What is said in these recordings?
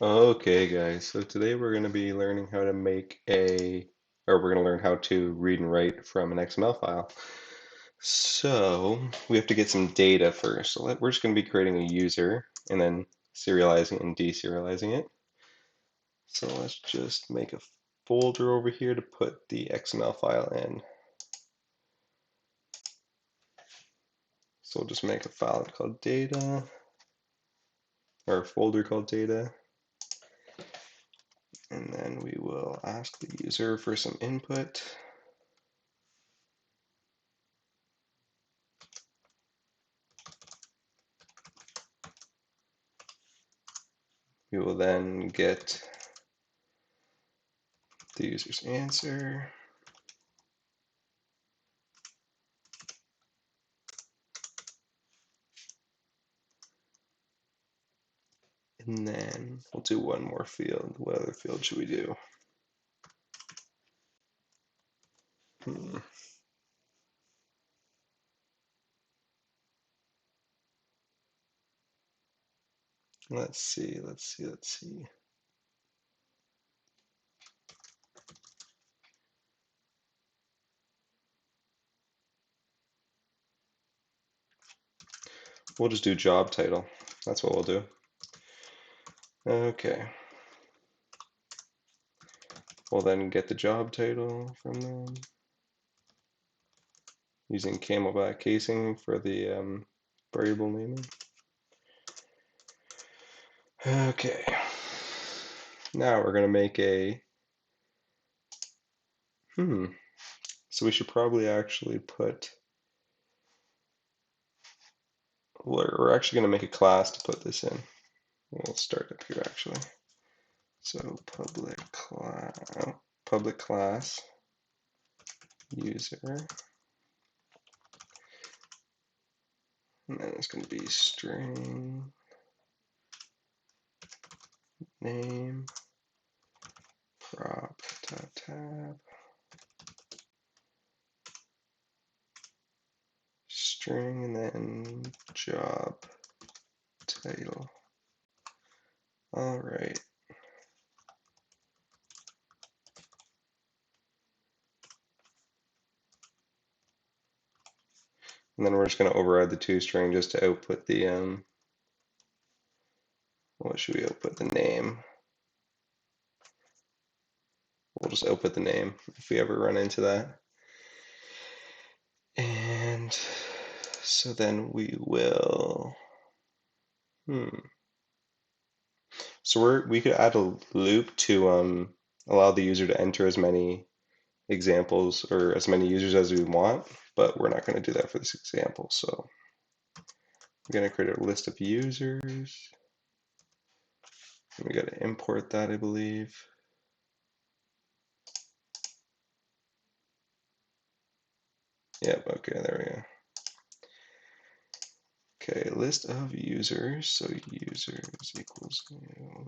Okay, guys, so today we're going to be learning how to we're going to learn how to read and write from an XML file. So we have to get some data first. So we're just going to be creating a user and then serializing and deserializing it. So let's just make a folder over here to put the XML file in. So we'll just make a file called data, or a folder called data. And then we will ask the user for some input. We will then get the user's answer. And then we'll do one more field. What other field should we do? Hmm. Let's see. We'll just do job title. That's what we'll do. Okay. We'll then get the job title from them using camelback casing for the variable naming. Okay. Now we're going to make so we should probably actually we're actually going to make a class to put this in. We'll start up here actually. So public class user, and then it's going to be string name prop tab string and then job title. All right. And then we're just going to override the toString just to output the what should we output? The name. We'll just output the name if we ever run into that. And so then we will, so we could add a loop to allow the user to enter as many examples or as many users as we want, but we're not going to do that for this example. So we're going to create a list of users. We got to import that, I believe. Yep, okay, there we go. Okay, list of users. So users equals new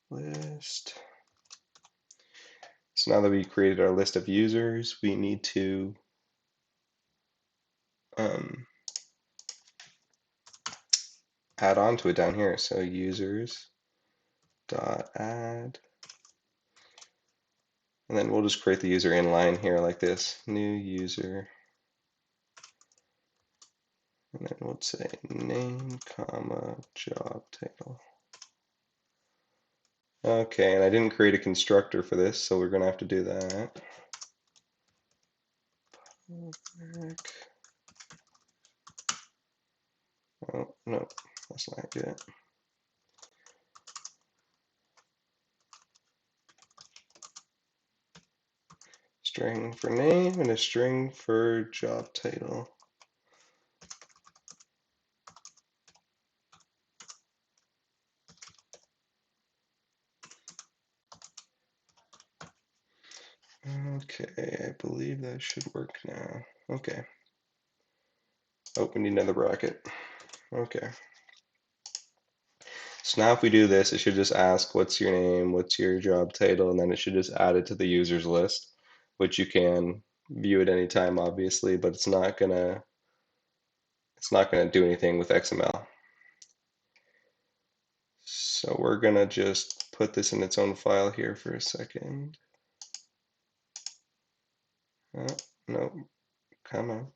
list. So now that we created our list of users, we need to add on to it down here. So users dot add, and then we'll just create the user inline here like this, new user, and then we'll say name comma job title. Okay, and I didn't create a constructor for this, so we're gonna have to do that. Oh no, that's not good. String for name and a string for job title. Okay, I believe that should work now. Okay. Oh, we need another bracket. Okay. So now if we do this, it should just ask what's your name, what's your job title, and then it should just add it to the users list, which you can view at any time, obviously, but it's not gonna do anything with XML. So we're gonna just put this in its own file here for a second. Oh, no, come on.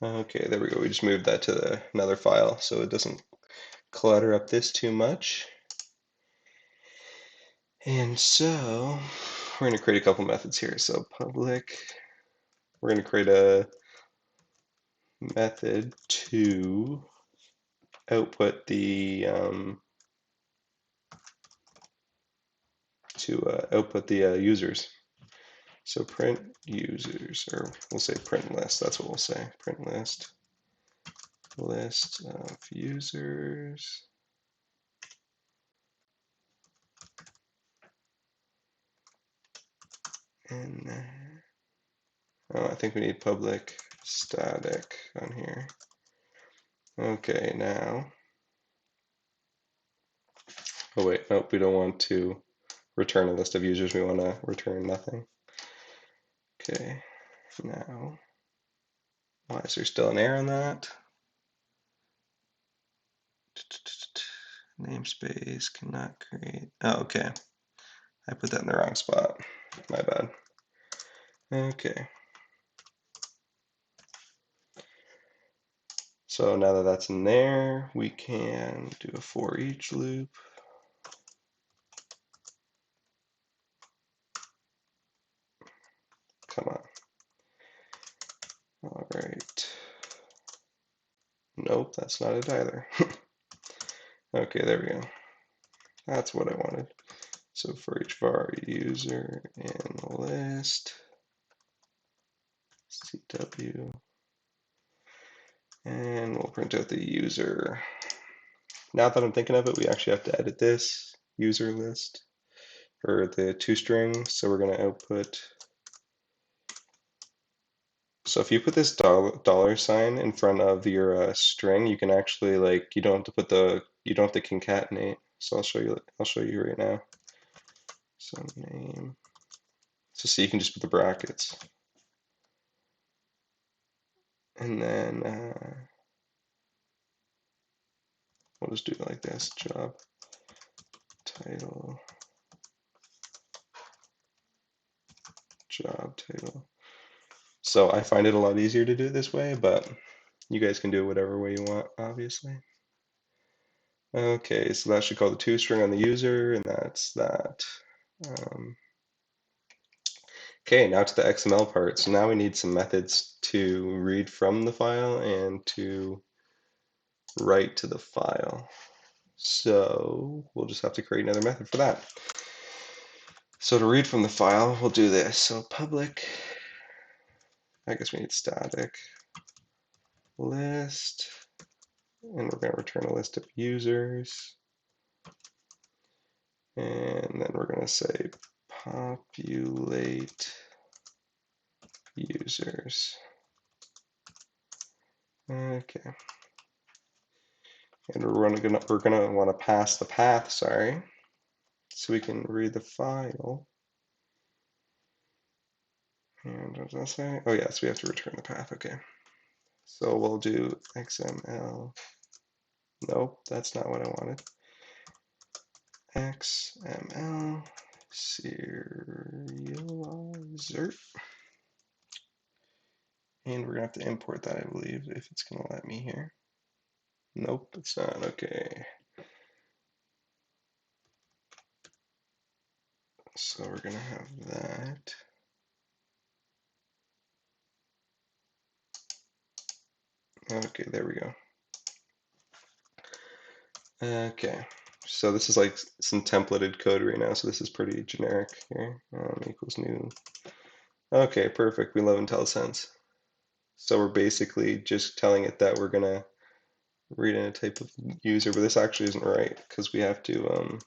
Okay, there we go. We just moved that to another file so it doesn't clutter up this too much. And so we're going to create a couple methods here. So public, we're going to create a method to output the users. So print users, or we'll say print list. That's what we'll say. Print list of users. And oh, I think we need public static on here. Okay, now. Oh wait, nope, we don't want to return a list of users. We want to return nothing. Okay, now, why is there still an error on that? Namespace cannot create. Oh, okay. I put that in the wrong spot. My bad. Okay. So now that that's in there, we can do a for each loop. Come on. All right. Nope, that's not it either. Okay, there we go. That's what I wanted. So for each var user and list, CW, and we'll print out the user. Now that I'm thinking of it, we actually have to edit this user list or the toString. So we're going to output. So if you put this dollar sign in front of your string, you can actually you don't have to concatenate. So I'll show you right now. So name. So see, you can just put the brackets, and then we'll just do it like this: job title, job title. So I find it a lot easier to do it this way, but you guys can do it whatever way you want, obviously. Okay, so that should call the toString on the user, and that's that. Okay, now to the XML part. So now we need some methods to read from the file and to write to the file. So we'll just have to create another method for that. So to read from the file, we'll do this. So public, I guess we need static list, and we're going to return a list of users. And then we're going to say populate users. Okay. And we're gonna want to pass the path, sorry, so we can read the file. And what does that say? Oh yes, we have to return the path. Okay. So we'll do XML. Nope, that's not what I wanted. XML serializer. And we're gonna have to import that, I believe, if it's gonna let me here. Nope, it's not. Okay. So we're gonna have that. Okay, there we go. Okay, so this is like some templated code right now, so this is pretty generic here. Equals new. Okay, perfect. We love IntelliSense. So we're basically just telling it that we're gonna read in a type of user, but this actually isn't right because we have to,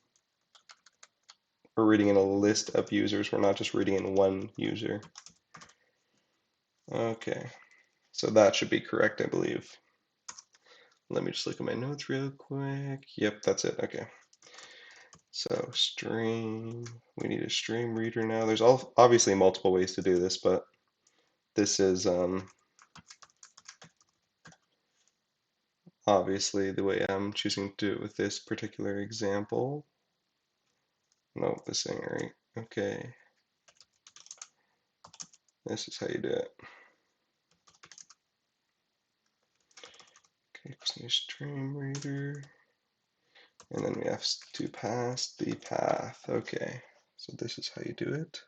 we're reading in a list of users. We're not just reading in one user. Okay, so that should be correct, I believe. Let me just look at my notes real quick. Yep, that's it. Okay. So string we need a stream reader now. There's obviously multiple ways to do this, but this is obviously the way I'm choosing to do it with this particular example. No, this ain't right. Okay. This is how you do it. Okay, so stream reader. And then we have to pass the path. Okay, so this is how you do it.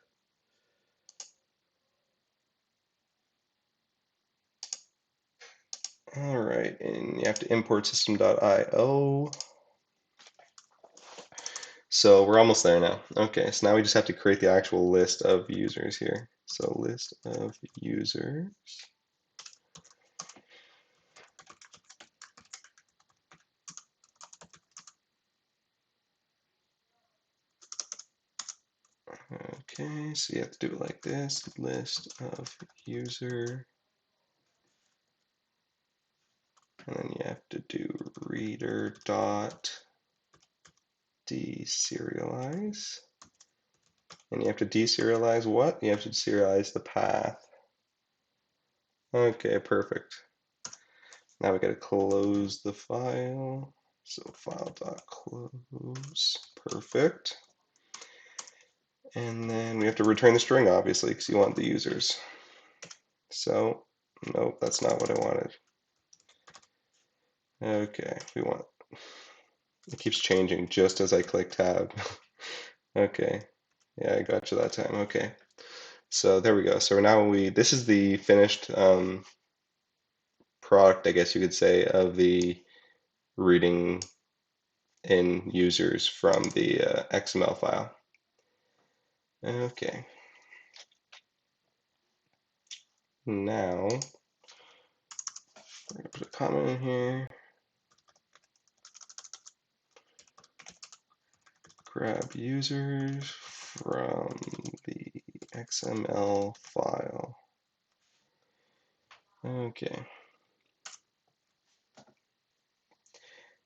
All right, and you have to import system.io. So we're almost there now. Okay, so now we just have to create the actual list of users here. So list of users. Okay, so you have to do it like this, list of user. And then you have to do reader dot deserialize. And you have to deserialize what? You have to deserialize the path. Okay, perfect. Now we gotta close the file. So file.close, perfect. And then we have to return the string, obviously, because you want the users. So, nope, that's not what I wanted. Okay, we want, it keeps changing just as I click tab. Okay, yeah, I got you that time, okay. So there we go. So now this is the finished product, I guess you could say, of the reading in users from the XML file. Okay. Now, I'm going to put a comment in here. Grab users from the XML file. Okay.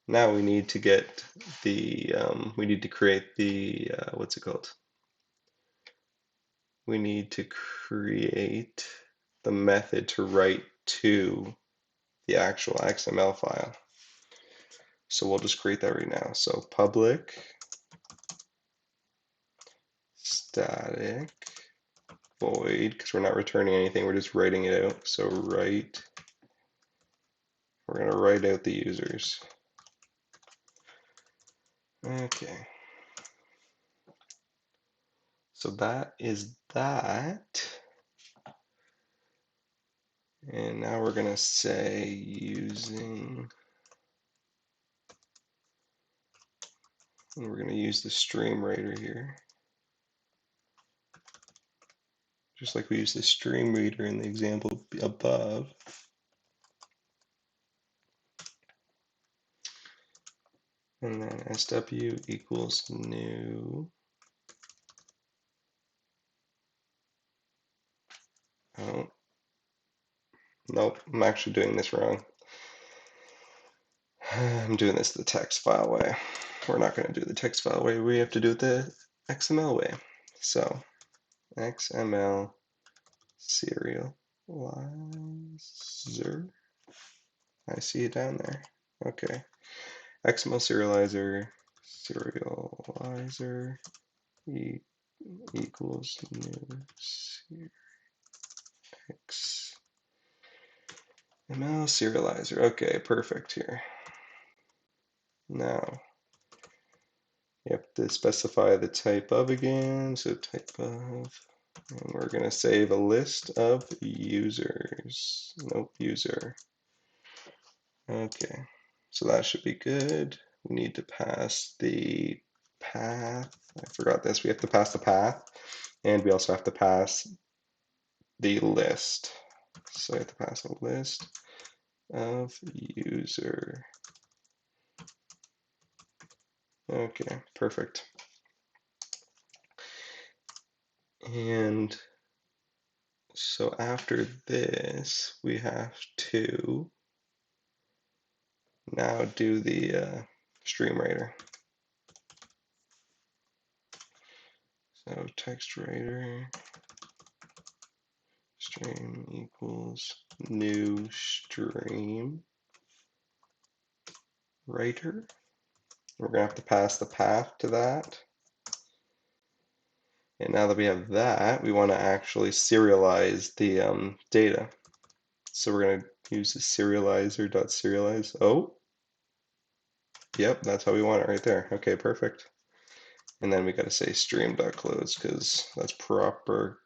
Now we need to get the, we need to create the, what's it called? We need to create the method to write to the actual XML file. So we'll just create that right now. So public static void, because we're not returning anything, we're just writing it out. So write, we're going to write out the users. Okay. So that is that. And now we're going to say using, and we're going to use the stream writer here. Just like we used the stream reader in the example above. And then SW equals new. Oh, nope, I'm actually doing this wrong. I'm doing this the text file way. We're not going to do the text file way. We have to do it the XML way. So XML serializer. I see it down there. Okay. XML serializer equals new XML serializer. Okay, perfect here. Now you have to specify the type of again. So type of, and we're going to save a list of users. Nope, user. Okay, so that should be good. We need to pass the path. I forgot this. We have to pass the path, and we also have to pass the list. So I have to pass a list of user. Okay, perfect. And so after this, we have to now do the stream writer. So text writer stream equals new stream writer. We're going to have to pass the path to that. And now that we have that, we want to actually serialize the data. So we're going to use the serializer.serialize. Oh, yep, that's how we want it right there. Okay, perfect. And then we got to say stream.close because that's proper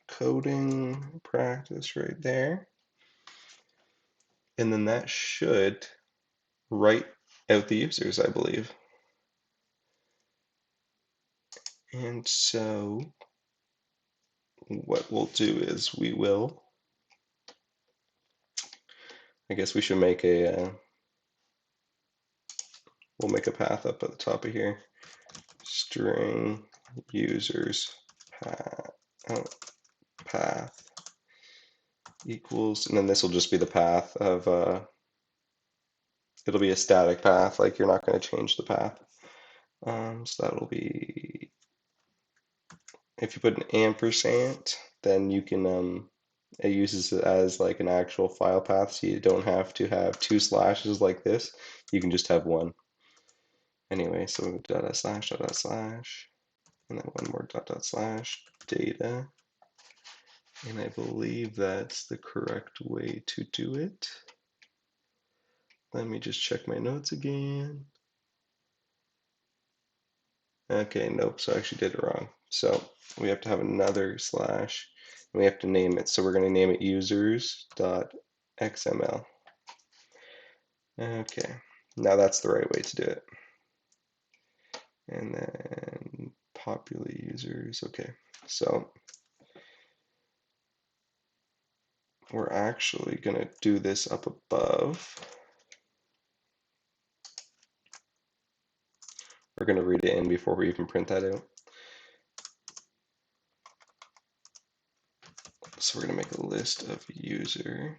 coding practice right there. And then that should write out the users, I believe. And so what we'll do is I guess we should make we'll make a path up at the top of here. String users path equals, and then this will just be the path of, it'll be a static path, like you're not going to change the path. So that'll be, if you put an ampersand, then you can, it uses it as like an actual file path, so you don't have to have two slashes like this. You can just have one. Anyway, so dot slash, and then one more dot slash data. And I believe that's the correct way to do it. Let me just check my notes again. Okay, nope, so I actually did it wrong. So we have to have another slash, and we have to name it. So we're going to name it users.xml. Okay, now that's the right way to do it. And then populate users. Okay, so we're actually going to do this up above. We're going to read it in before we even print that out. So we're going to make a list of user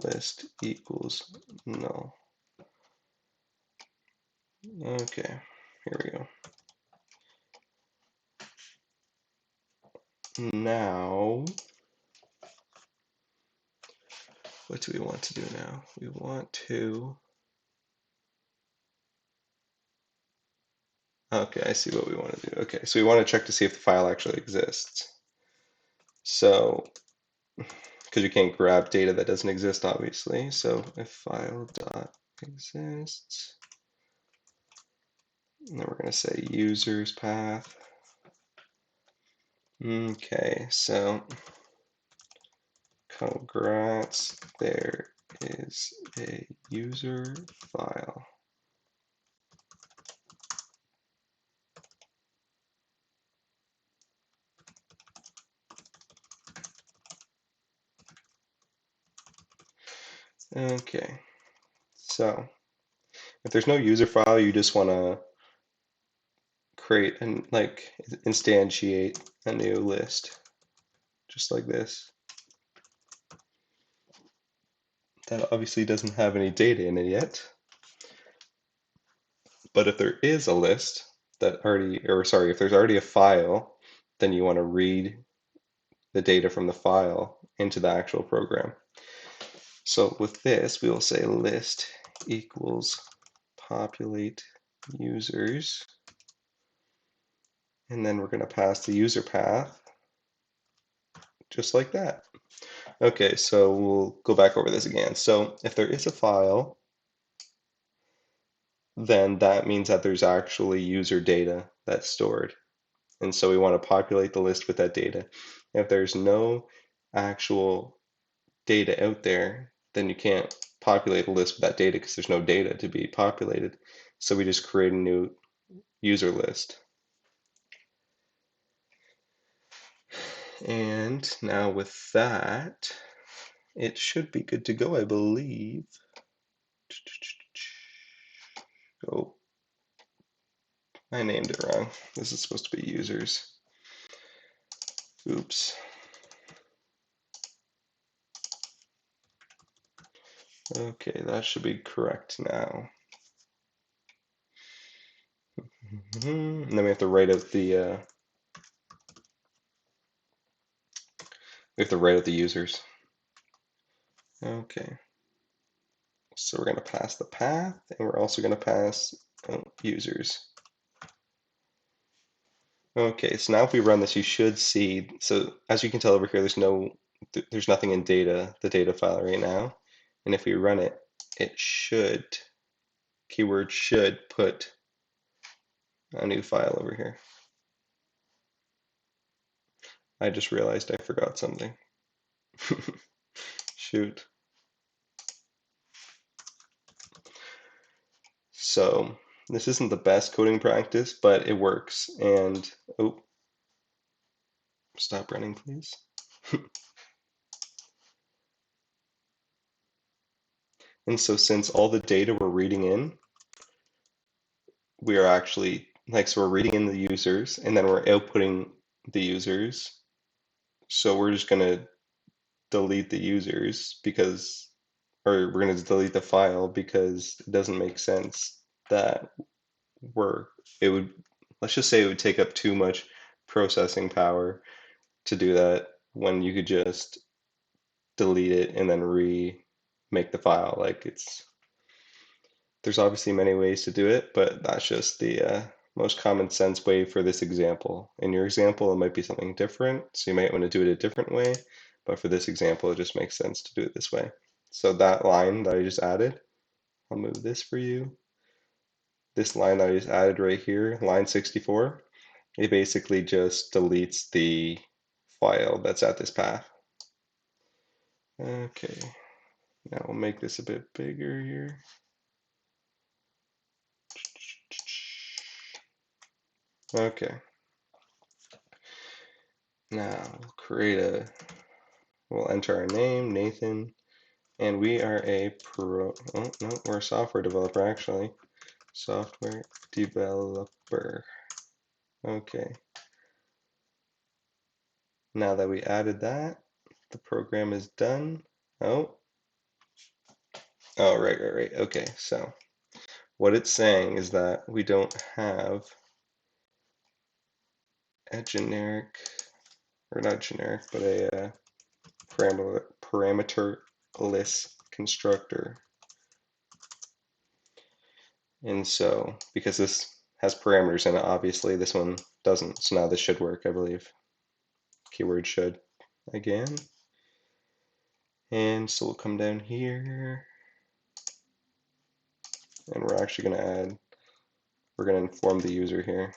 list equals null. Okay, here we go. Now, what do we want to do now? We want to, okay, I see what we want to do. Okay, so we want to check to see if the file actually exists. So, because you can't grab data that doesn't exist, obviously. So if file dot exists, and then we're going to say users path. Okay, so congrats, there is a user file. Okay, so if there's no user file, you just want to create and like instantiate a new list, just like this. That obviously doesn't have any data in it yet. But if there is a list that already, or sorry, if there's already a file, then you want to read the data from the file into the actual program. So with this, we will say list equals populate users, and then we're going to pass the user path just like that. Okay, so we'll go back over this again. So if there is a file, then that means that there's actually user data that's stored. And so we want to populate the list with that data. If there's no actual data out there, then you can't populate a list with that data because there's no data to be populated. So we just create a new user list. And now with that, it should be good to go, I believe. Oh, I named it wrong. This is supposed to be users. Oops. Okay, that should be correct now. And then we have to write out the users. Okay. So we're going to pass the path, and we're also going to pass users. Okay, so now if we run this, you should see, so as you can tell over here, there's nothing in the data file right now. And if we run it, it should, keyword should put a new file over here. I just realized I forgot something. Shoot. So this isn't the best coding practice, but it works. And, oh, stop running, please. And so since all the data we're reading in, we are actually, so we're reading in the users, and then we're outputting the users. So we're just going to delete the users because, or we're going to delete the file because it doesn't make sense that it would, let's just say it would take up too much processing power to do that when you could just delete it and then remake the file. There's obviously many ways to do it, but that's just the most common sense way for this example. In your example, it might be something different, so you might want to do it a different way, but for this example, it just makes sense to do it this way. So that line that I just added, I'll move this for you. This line that I just added right here, line 64, it basically just deletes the file that's at this path. Okay, now we'll make this a bit bigger here. Okay. Now we'll enter our name, Nathan, and we are oh no, we're a software developer actually. Software developer. Okay. Now that we added that, the program is done. Oh, right. Okay, so what it's saying is that we don't have a generic, or not generic, but a parameterless constructor. And so, because this has parameters in it, obviously this one doesn't. So now this should work, I believe. Keyword should again. And so we'll come down here, and we're actually going to add, we're going to inform the user here.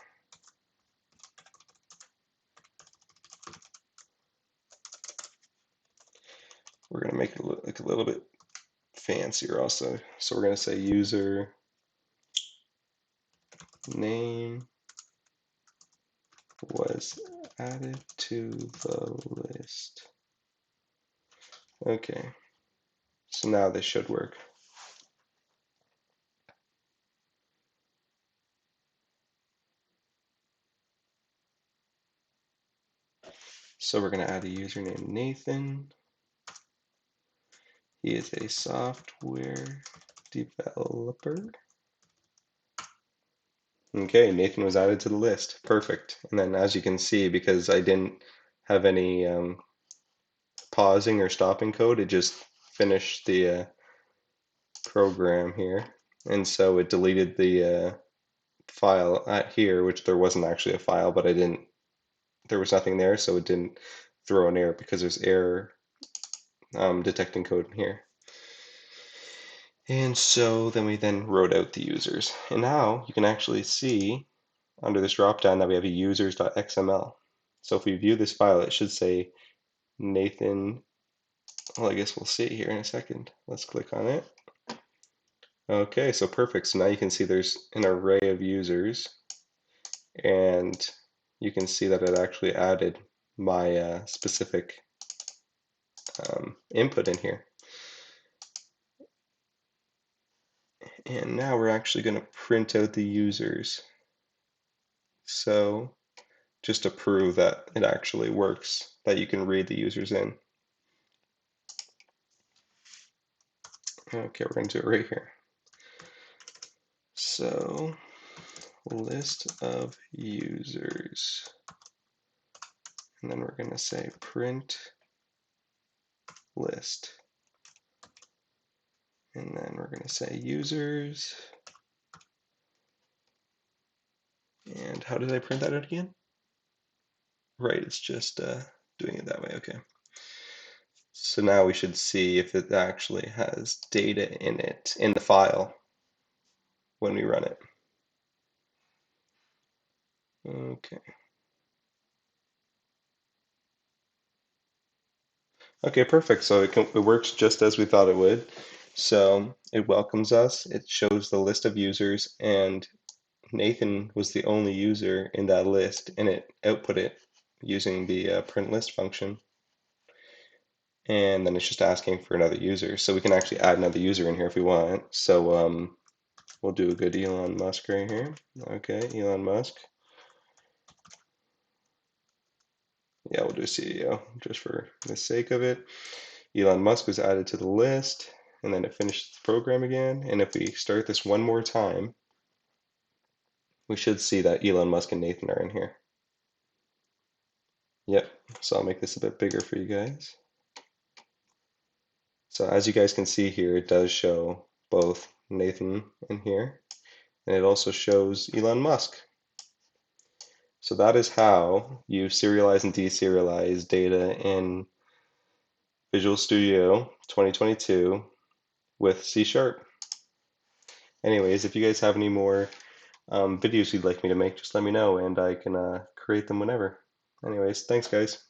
We're going to make it look like a little bit fancier also. So we're going to say user name was added to the list. Okay, so now this should work. So we're going to add a user named Nathan. He is a software developer. Okay, Nathan was added to the list. Perfect. And then as you can see, because I didn't have any pausing or stopping code, it just finished the program here. And so it deleted the file at here, which there wasn't actually a file, but there was nothing there, so it didn't throw an error because there's error detecting code in here. And so then we wrote out the users. And now you can actually see under this dropdown that we have a users.xml. So if we view this file, it should say Nathan. Well, I guess we'll see it here in a second. Let's click on it. Okay, so perfect. So now you can see there's an array of users, and you can see that it actually added my specific input in here. And now we're actually going to print out the users. So just to prove that it actually works, that you can read the users in. Okay, we're going to do it right here. So list of users. And then we're going to say print list. And then we're going to say users. And how did I print that out again? Right, it's just doing it that way. Okay. So now we should see if it actually has data in it, in the file, when we run it. Okay. Okay, perfect. So it works just as we thought it would. So it welcomes us, it shows the list of users, and Nathan was the only user in that list, and it output it using the print list function. And then it's just asking for another user. So we can actually add another user in here if we want. So we'll do a good Elon Musk right here. Okay, Elon Musk. Yeah, we'll do a CEO just for the sake of it. Elon Musk was added to the list, and then it finishes the program again. And if we start this one more time, we should see that Elon Musk and Nathan are in here. Yep, so I'll make this a bit bigger for you guys. So as you guys can see here, it does show both Nathan in here, and it also shows Elon Musk. So that is how you serialize and deserialize data in Visual Studio 2022 with C#. Anyways, if you guys have any more videos you'd like me to make, just let me know and I can create them whenever. Anyways, thanks guys.